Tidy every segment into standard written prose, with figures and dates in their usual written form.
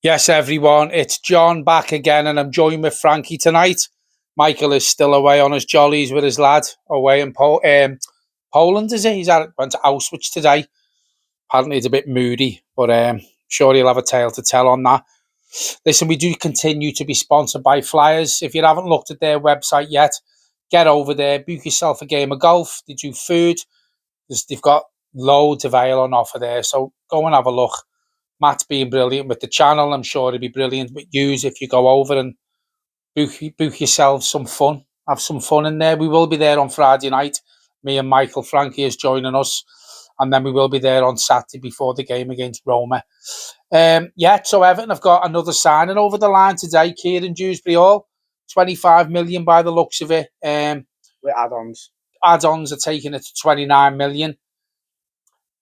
Yes, everyone, it's John back again, and I'm joined with Frankie tonight. Michael is still away on his jollies with his lad away in Poland, is he? Went to Auschwitz today. Apparently, it's a bit moody, but sure he'll have a tale to tell on that. Listen, we do continue to be sponsored by Flyers. If you haven't looked at their website yet, get over there, book yourself a game of golf. They do food. They've got loads of ale on offer there, so go and have a look. Matt's being brilliant with the channel. I'm sure he'll be brilliant with yous if you go over and book yourselves some fun. Have some fun in there. We will be there on Friday night. Me and Michael Frankie is joining us. And then we will be there on Saturday before the game against Roma. So Everton have got another signing over the line today. Kieran Dewsbury-Hall, 25 million by the looks of it. With add-ons. Add-ons are taking it to 29 million.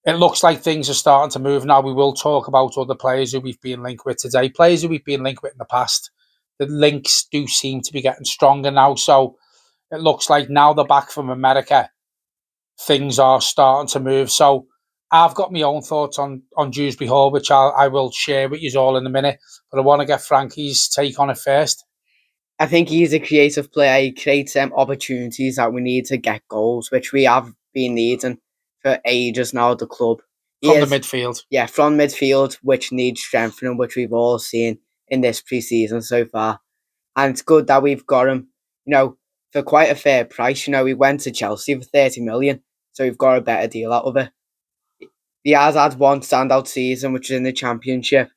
It looks like things are starting to move now. We will talk about other players who we've been linked with today, players who we've been linked with in the past. The links do seem to be getting stronger now. So it looks like now they're back from America, things are starting to move. So I've got my own thoughts on Dewsbury-Hall, which I will share with you all in a minute. But I want to get Frankie's take on it first. I think he's a creative player. He creates opportunities that we need to get goals, which we have been needing for ages now at the club. From the midfield. Yeah, from midfield, which needs strengthening, which we've all seen in this pre-season so far. And it's good that we've got him, for quite a fair price. He went to Chelsea for 30 million, so we've got a better deal out of it. He has had one standout season, which is in the Championship.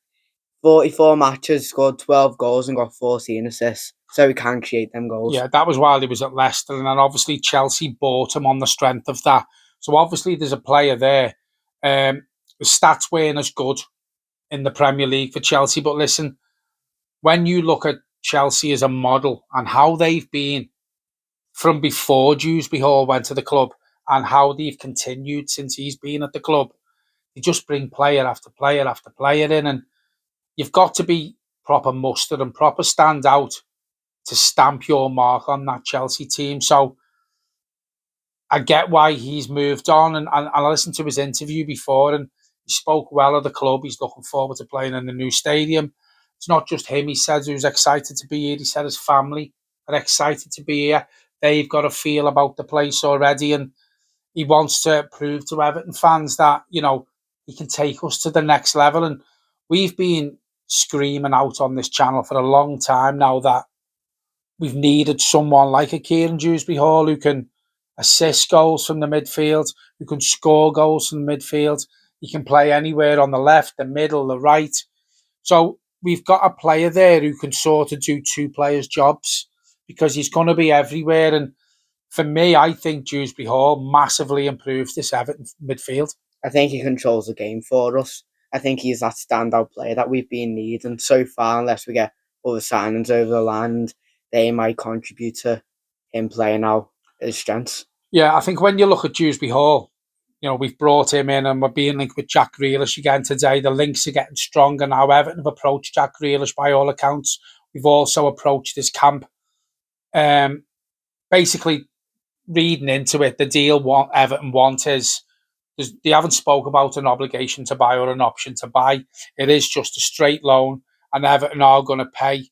44 matches, scored 12 goals and got 14 assists. So he can create them goals. Yeah, that was while he was at Leicester. And then obviously Chelsea bought him on the strength of that. So obviously there's a player there. The stats weren't as good in the Premier League for Chelsea. But listen, when you look at Chelsea as a model and how they've been from before Dewsbury-Hall went to the club and how they've continued since he's been at the club, they just bring player after player after player in. And you've got to be proper mustard and proper stand out to stamp your mark on that Chelsea team. So I get why he's moved on. And I listened to his interview before and he spoke well of the club. He's looking forward to playing in the new stadium. It's not just him, he said, who's excited to be here. He said his family are excited to be here. They've got a feel about the place already. And he wants to prove to Everton fans that, he can take us to the next level. And we've been screaming out on this channel for a long time now that we've needed someone like a Kieran Dewsbury-Hall who can assist goals from the midfield, who can score goals from the midfield. He can play anywhere on the left, the middle, the right. So we've got a player there who can sort of do two players' jobs because he's going to be everywhere. And for me, I think Dewsbury-Hall massively improves this Everton midfield. I think he controls the game for us. I think he's that standout player that we've been needing so far, unless we get other signings over the line. They might contribute to him playing out his strengths. Yeah, I think when you look at Dewsbury-Hall, we've brought him in and we're being linked with Jack Grealish again today. The links are getting stronger now. Everton have approached Jack Grealish by all accounts. We've also approached his camp. Basically, reading into it, the deal what Everton want is they haven't spoke about an obligation to buy or an option to buy. It is just a straight loan and Everton are going to pay.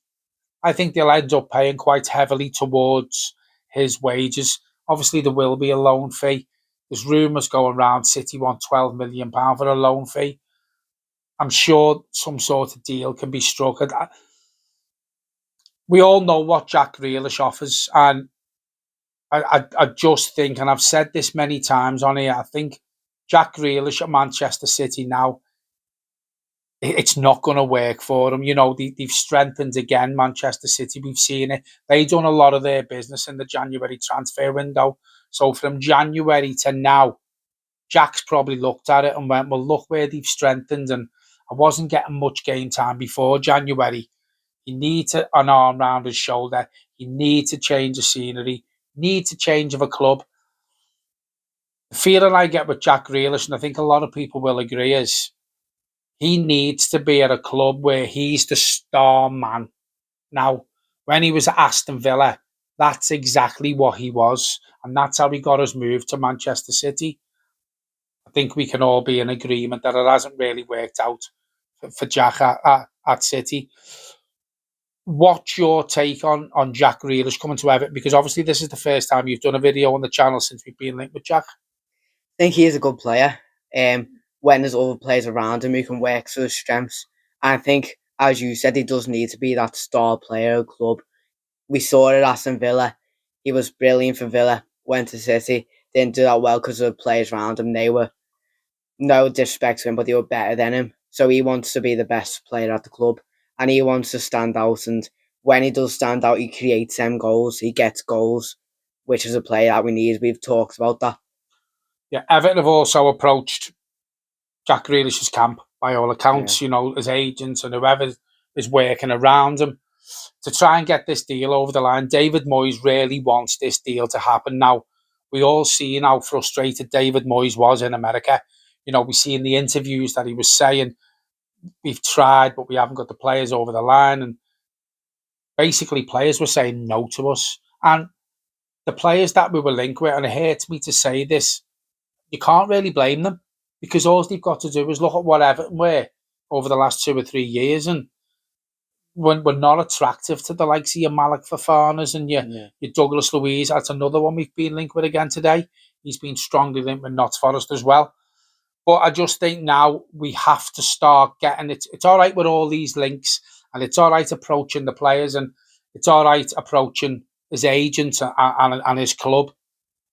I think they'll end up paying quite heavily towards his wages. Obviously, there will be a loan fee. There's rumours going around City want £12 million for a loan fee. I'm sure some sort of deal can be struck. We all know what Jack Grealish offers, and I just think, and I've said this many times on here, I think Jack Grealish at Manchester City now, it's not going to work for them. They've strengthened again, Manchester City. We've seen it. They've done a lot of their business in the January transfer window. So from January to now, Jack's probably looked at it and went, well, look where they've strengthened. And I wasn't getting much game time before January. You need an arm round his shoulder. You need to change the scenery. You need to change of a club. The feeling I get with Jack Grealish, and I think a lot of people will agree, is he needs to be at a club where he's the star man. Now, when he was at Aston Villa, that's exactly what he was. And that's how he got us moved to Manchester City. I think we can all be in agreement that it hasn't really worked out for Jack at City. What's your take on Jack Grealish coming to Everton? Because obviously this is the first time you've done a video on the channel since we've been linked with Jack. I think he is a good player. When there's other players around him who can work to his strengths. And I think, as you said, he does need to be that star player of the club. We saw it at Aston Villa. He was brilliant for Villa. Went to City, didn't do that well because of the players around him. They were, no disrespect to him, but they were better than him. So he wants to be the best player at the club, and he wants to stand out. And when he does stand out, he creates them goals. He gets goals, which is a player that we need. We've talked about that. Yeah, Everton have also approached Jack Grealish's camp by all accounts, his agents and whoever is working around him to try and get this deal over the line. David Moyes really wants this deal to happen. Now, we all seen how frustrated David Moyes was in America. We see in the interviews that he was saying, we've tried, but we haven't got the players over the line. And basically, players were saying no to us. And the players that we were linked with, and it hurts me to say this, you can't really blame them because all they've got to do is look at what Everton were over the last 2 or 3 years, and we're not attractive to the likes of your Malik Fofanas and your Douglas Luiz. That's another one we've been linked with again today. He's been strongly linked with Notts Forest as well. But I just think now we have to start getting it. It's all right with all these links, and it's all right approaching the players, and it's all right approaching his agents and his club.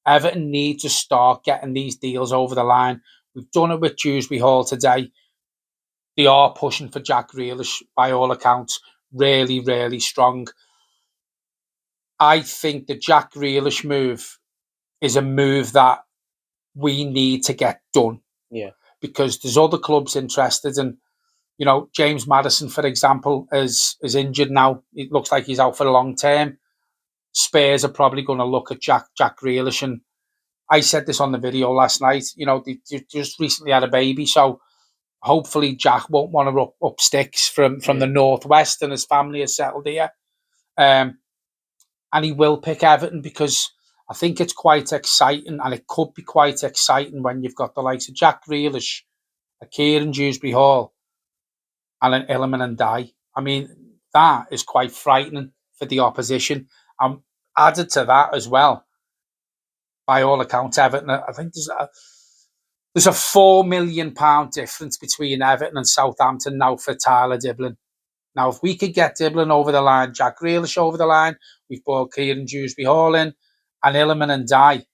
Everton need to start getting these deals over the line. We've done it with Dewsbury-Hall today. They are pushing for Jack Grealish, by all accounts, really, really strong. I think the Jack Grealish move is a move that we need to get done. Yeah. Because there's other clubs interested, and James Maddison, for example, is injured now. It looks like he's out for a long term. Spurs are probably going to look at Jack Grealish, and I said this on the video last night. They just recently had a baby, so hopefully Jack won't want to up sticks from the northwest, and his family is settled here. And he will pick Everton because I think it's quite exciting, and it could be quite exciting when you've got the likes of Jack Grealish, a Kieran Dewsbury-Hall, and an Iliman and Die. I mean, that is quite frightening for the opposition. Added to that as well, by all accounts, Everton, I think there's a £4 million difference between Everton and Southampton now for Tyler Diblin. Now, if we could get Diblin over the line, Jack Grealish over the line, we've brought Kieran Dewsbury-Hall in, and Iliman and Die.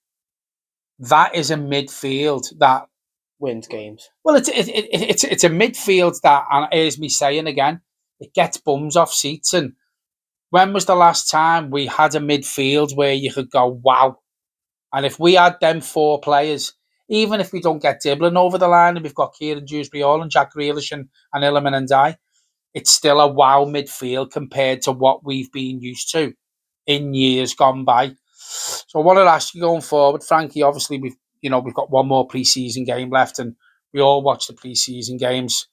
That is a midfield that wins games. Well, it's a midfield that, and here's me saying again, it gets bums off seats. And when was the last time we had a midfield where you could go, wow? And if we had them 4 players, even if we don't get Diblin over the line and we've got Kieran Dewsbury-Hall and Jack Grealish and Iliman and Die, it's still a wow midfield compared to what we've been used to in years gone by. So I wanted to ask you going forward, Frankie, obviously we've got one more pre-season game left and we all watch the pre-season games.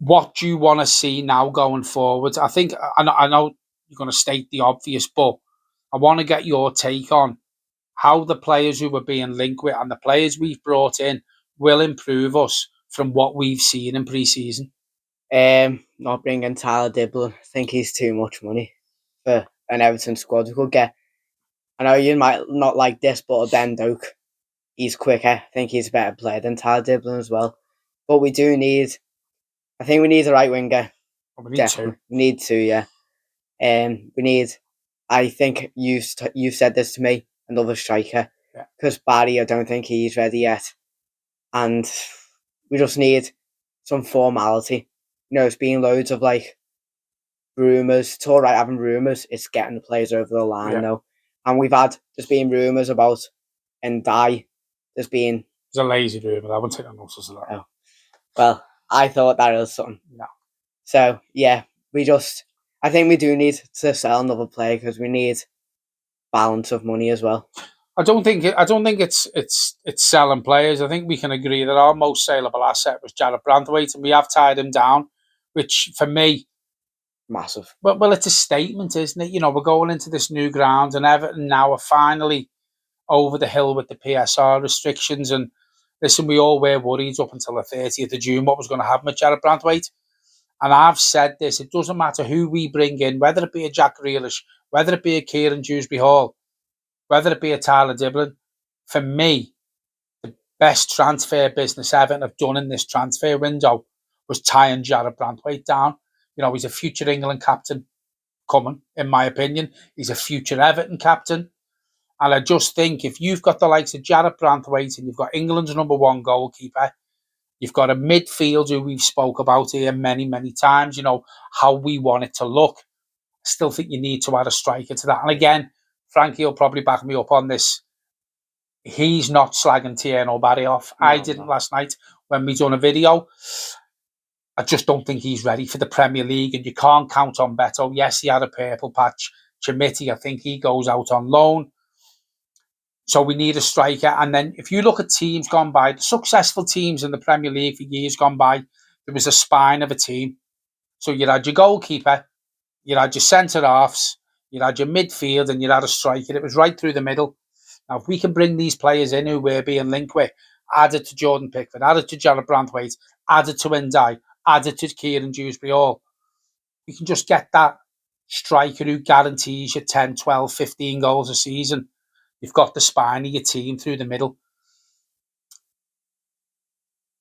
What do you want to see now going forward? I think, I know you're going to state the obvious, but I want to get your take on how the players who we're being linked with and the players we've brought in will improve us from what we've seen in pre-season. Not bringing Tyler Diblin. I think he's too much money for an Everton squad. We could get, I know you might not like this, but a Ben Doak. He's quicker. I think he's a better player than Tyler Diblin as well. But we do need, I think we need a right winger. We need two. We need two, yeah. We need, I think you said this to me, another striker. Because Barry, I don't think he's ready yet. And we just need some formality. It's been loads of rumours. It's all right having rumours. It's getting the players over the line though. And there's been rumours about Ndiaye. There's a lazy rumour. I wouldn't take that notice of that. Oh. Well, I thought that was something. No. So yeah, I think we do need to sell another player because we need balance of money as well. I don't think it's selling players. I think we can agree that our most saleable asset was Jarrad Branthwaite, and we have tied him down, which for me, massive. Well, it's a statement, isn't it? We're going into this new ground, and Everton now are finally over the hill with the PSR restrictions. And listen, we all were worried up until the 30th of June what was going to happen with Jarrad Branthwaite. And I've said this, it doesn't matter who we bring in, whether it be a Jack Grealish, whether it be a Kieran Dewsbury-Hall, whether it be a Tyler Diblin. For me, the best transfer business Everton have done in this transfer window was tying Jarrad Branthwaite down. He's a future England captain coming, in my opinion. He's a future Everton captain. And I just think if you've got the likes of Jarrad Branthwaite and you've got England's number one goalkeeper, you've got a midfield who we've spoke about here many, many times, how we want it to look. I still think you need to add a striker to that. And again, Frankie will probably back me up on this. He's not slagging Tierney Barry off. No, I didn't last night when we done a video. I just don't think he's ready for the Premier League, and you can't count on Beto. Yes, he had a purple patch. Chimiti, I think he goes out on loan. So we need a striker. And then if you look at teams gone by, the successful teams in the Premier League for years gone by, there was a spine of a team. So you had your goalkeeper, you had your centre-halves, you had your midfield, and you had a striker. It was right through the middle. Now, if we can bring these players in who we're being linked with, added to Jordan Pickford, added to Jarrad Branthwaite, added to Ndai, added to Kieran Dewsbury-Hall, we can just get that striker who guarantees you 10, 12, 15 goals a season. You've got the spine of your team through the middle.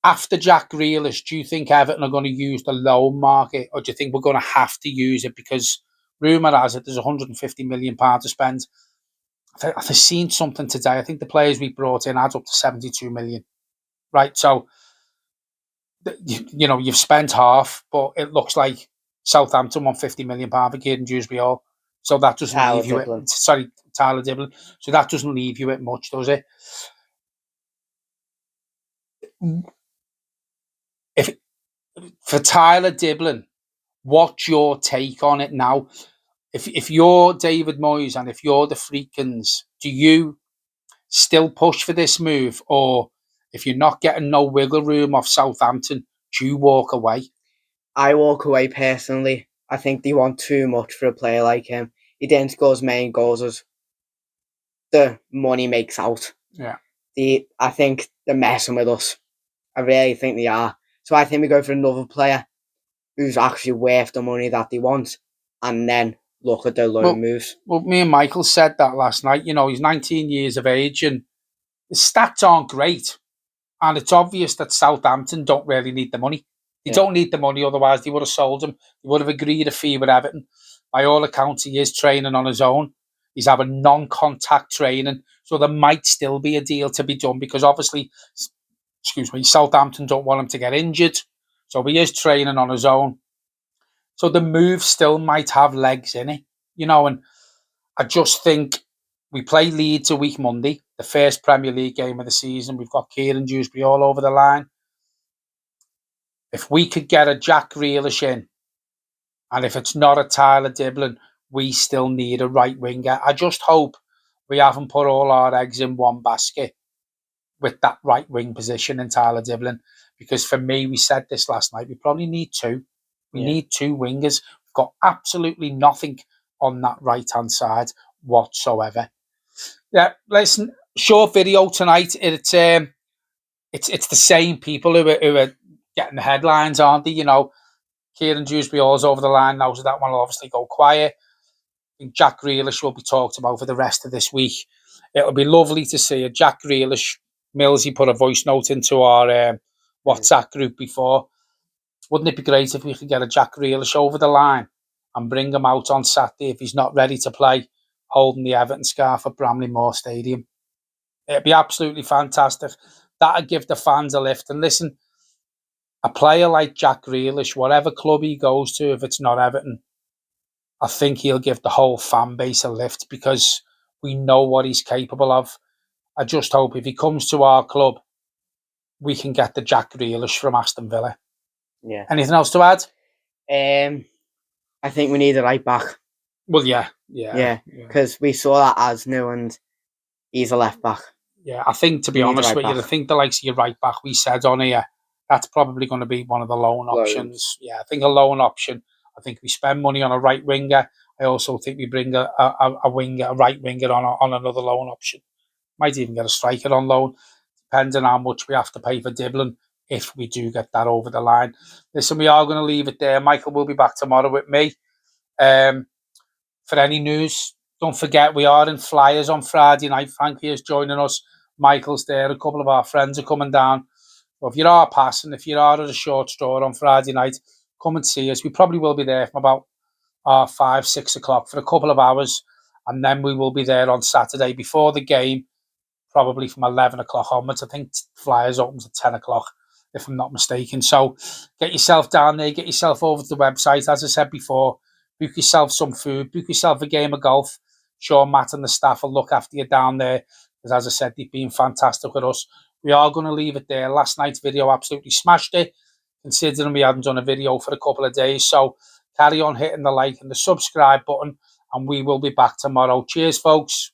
After Jack Grealish, do you think Everton are going to use the loan market, or do you think we're going to have to use it? Because rumour has it there's £150 million to spend. I've seen something today. I think the players we brought in adds up to 72 million. Right, so you've spent half, but it looks like Southampton want £50 million for Kieran Dewsbury-Hall. So that doesn't leave you at Tyler Diblin. So that doesn't leave you at much, does it? If for Tyler Diblin, what's your take on it now? If you're David Moyes and if you're the Freakins, do you still push for this move, or if you're not getting no wiggle room off Southampton, do you walk away? I walk away personally. I think they want too much for a player like him. He didn't score his main goals as the money makes out. Yeah. I think they're messing with us. I really think they are. So I think we go for another player who's actually worth the money that they want, and then look at their loan moves. Well, me and Michael said that last night. He's 19 years of age and his stats aren't great. And it's obvious that Southampton don't really need the money. They don't need the money, otherwise they would have sold him. They would have agreed a fee with Everton. By all accounts, he is training on his own. He's having non-contact training. So there might still be a deal to be done because obviously, Southampton don't want him to get injured. So he is training on his own. So the move still might have legs in it, and I just think we play Leeds a week Monday, the first Premier League game of the season. We've got Kieran Dewsbury all over the line. If we could get a Jack Grealish in, and if it's not a Tyler Diblin, we still need a right winger. I just hope we haven't put all our eggs in one basket with that right wing position in Tyler Diblin. Because for me, we said this last night, we probably need two. We need two wingers. We've got absolutely nothing on that right-hand side whatsoever. Yeah, listen, short video tonight. It's the same people who are getting the headlines, aren't they? Kieran Dewsbury-Hall's over the line now, so that one will obviously go quiet. I think Jack Grealish will be talked about for the rest of this week. It'll be lovely to see a Jack Grealish. Millsy put a voice note into our WhatsApp group before. Wouldn't it be great if we could get a Jack Grealish over the line and bring him out on Saturday if he's not ready to play, holding the Everton scarf at Bramley Moore Stadium? It'd be absolutely fantastic. That'd give the fans a lift. And listen, a player like Jack Grealish, whatever club he goes to, if it's not Everton, I think he'll give the whole fan base a lift because we know what he's capable of. I just hope if he comes to our club, we can get the Jack Grealish from Aston Villa. Yeah. Anything else to add? I think we need a right back. Well, yeah. Because we saw that Asno and he's a left back. Yeah, I think, to be honest with you, I think the likes of your right back, we said on here, that's probably going to be one of the loan options. Yeah, I think a loan option. I think we spend money on a right winger. I also think we bring a right winger on another loan option. Might even get a striker on loan, depending on how much we have to pay for Diblin. if we do get that over the line. Listen, we are going to leave it there. Michael will be back tomorrow with me. For any news, don't forget we are in Flyers on Friday night. Frankie is joining us. Michael's there. A couple of our friends are coming down. So if you are passing, if you are at a short store on Friday night, come and see us. We probably will be there from about 5, 6 o'clock for a couple of hours. And then we will be there on Saturday before the game, probably from 11 o'clock onwards. I think Flyers opens at 10 o'clock, if I'm not mistaken. So get yourself down there, get yourself over to the website. As I said before, book yourself some food, book yourself a game of golf. Sure, Matt and the staff will look after you down there. Because as I said, they've been fantastic with us. We are going to leave it there. Last night's video absolutely smashed it, considering we hadn't done a video for a couple of days. So carry on hitting the like and the subscribe button, and we will be back tomorrow. Cheers, folks.